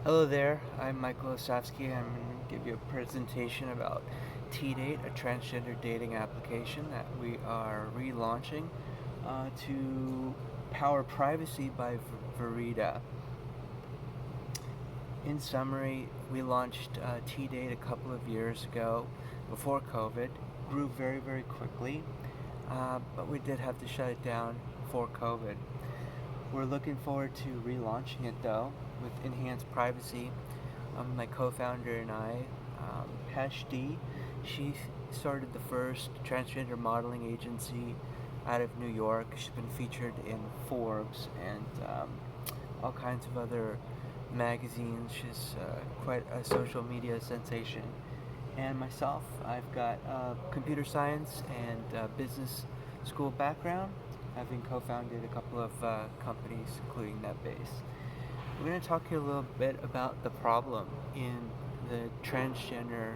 Hello there, I'm Michael Osofsky. I'm going to give you a presentation about Teadate, a transgender dating application that we are relaunching to power privacy by Verida. In summary, we launched Teadate a couple of years ago before COVID, grew very, very quickly, but we did have to shut it down for COVID. We're looking forward to relaunching it though with enhanced privacy. My co-founder and I, Pesh D, she started the first transgender modeling agency out of New York. She's been featured in Forbes and all kinds of other magazines. She's quite a social media sensation. And myself, I've got computer science and business school background, having co-founded a couple of companies, including NetBase. We're going to talk here a little bit about the problem in the transgender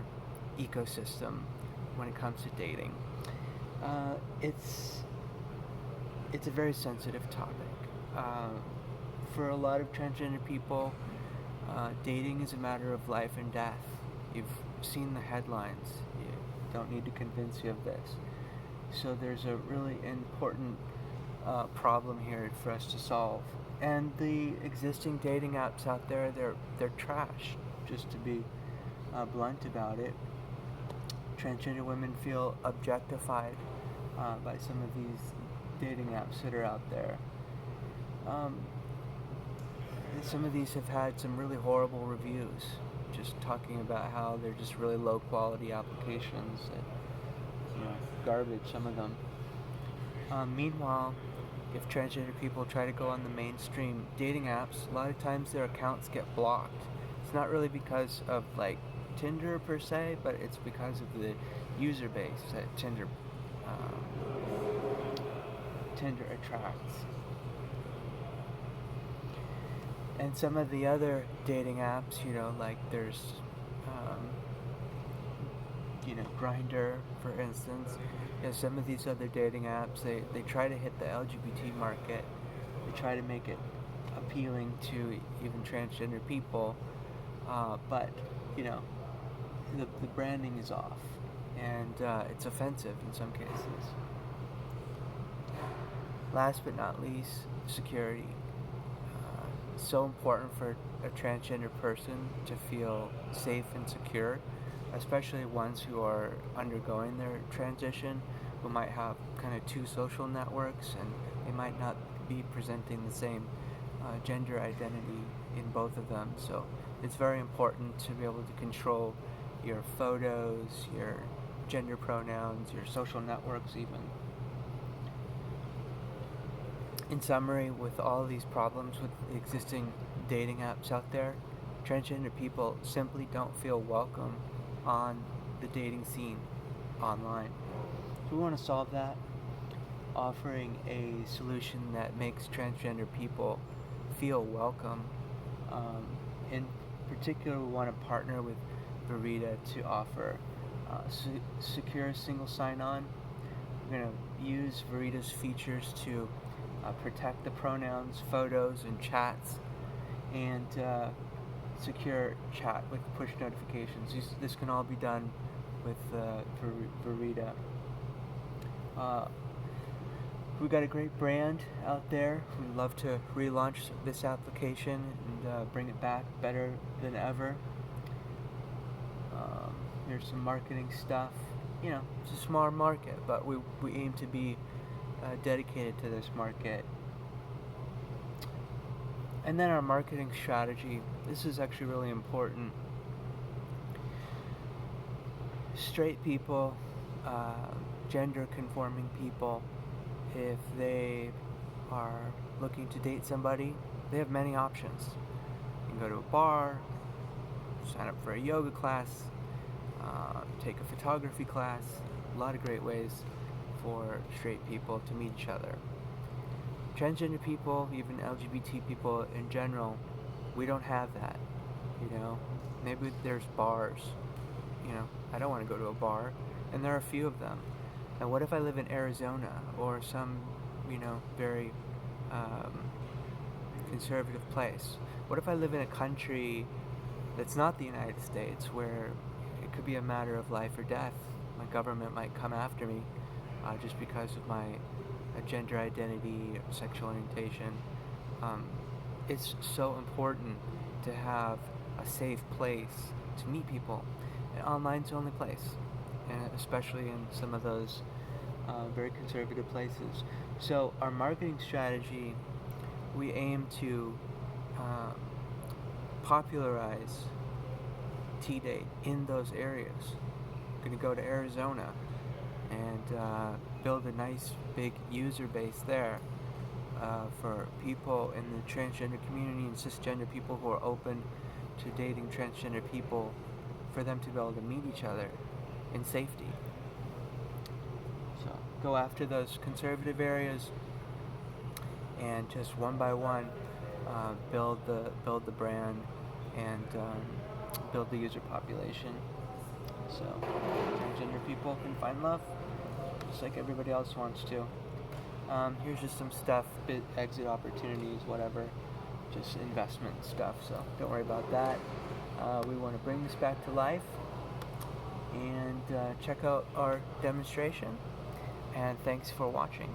ecosystem when it comes to dating. It's a very sensitive topic. Uh, for a lot of transgender people, dating is a matter of life and death. You've seen the headlines. You don't need to convince you of this. So there's a really important problem here for us to solve. And the existing dating apps out there, they're trash. Just to be blunt about it, transgender women feel objectified by some of these dating apps that are out there. Um, some of these have had some really horrible reviews, just talking about how they're just really low quality applications that, garbage, some of them. Meanwhile, if transgender people try to go on the mainstream dating apps, a lot of times their accounts get blocked. It's not really because of like Tinder per se, but it's because of the user base that Tinder attracts. And some of the other dating apps, like there's, Grindr, for instance. Some of these other dating apps, they try to hit the LGBT market. They try to make it appealing to even transgender people, but the branding is off, and it's offensive in some cases. Last but not least, security. It's so important for a transgender person to feel safe and secure, especially ones who are undergoing their transition, who might have kind of two social networks and they might not be presenting the same gender identity in both of them. So it's very important to be able to control your photos, your gender pronouns, your social networks even. In summary, with all these problems with the existing dating apps out there, transgender people simply don't feel welcome on the dating scene online. So we want to solve that, offering a solution that makes transgender people feel welcome. In particular, we want to partner with Verida to offer secure single sign-on. We're going to use Verida's features to protect the pronouns, photos, and chats, and secure chat with push notifications. This can all be done with Verida. We've got a great brand out there. We'd love to relaunch this application and bring it back better than ever. Here's some marketing stuff. It's a small market, but we aim to be dedicated to this market. And then our marketing strategy. This is actually really important. Straight people, gender conforming people, if they are looking to date somebody, they have many options. You can go to a bar, sign up for a yoga class, take a photography class. A lot of great ways for straight people to meet each other. Transgender people, even LGBT people in general, we don't have that. Maybe there's bars. I don't want to go to a bar, and there are a few of them. Now, what if I live in Arizona or some, very conservative place? What if I live in a country that's not the United States, where it could be a matter of life or death? My government might come after me just because of my gender identity or sexual orientation. Um, it's so important to have a safe place to meet people. And online's the only place, and especially in some of those very conservative places. So our marketing strategy, we aim to uh, popularize Teadate in those areas. We're going to go to Arizona and build a nice big user base there for people in the transgender community and cisgender people who are open to dating transgender people, for them to be able to meet each other in safety. So go after those conservative areas and just one by one build the brand and build the user population, so transgender people can find love just like everybody else wants to. Here's just some stuff, exit opportunities, whatever, just investment stuff, so don't worry about that. We want to bring this back to life, and check out our demonstration, and thanks for watching.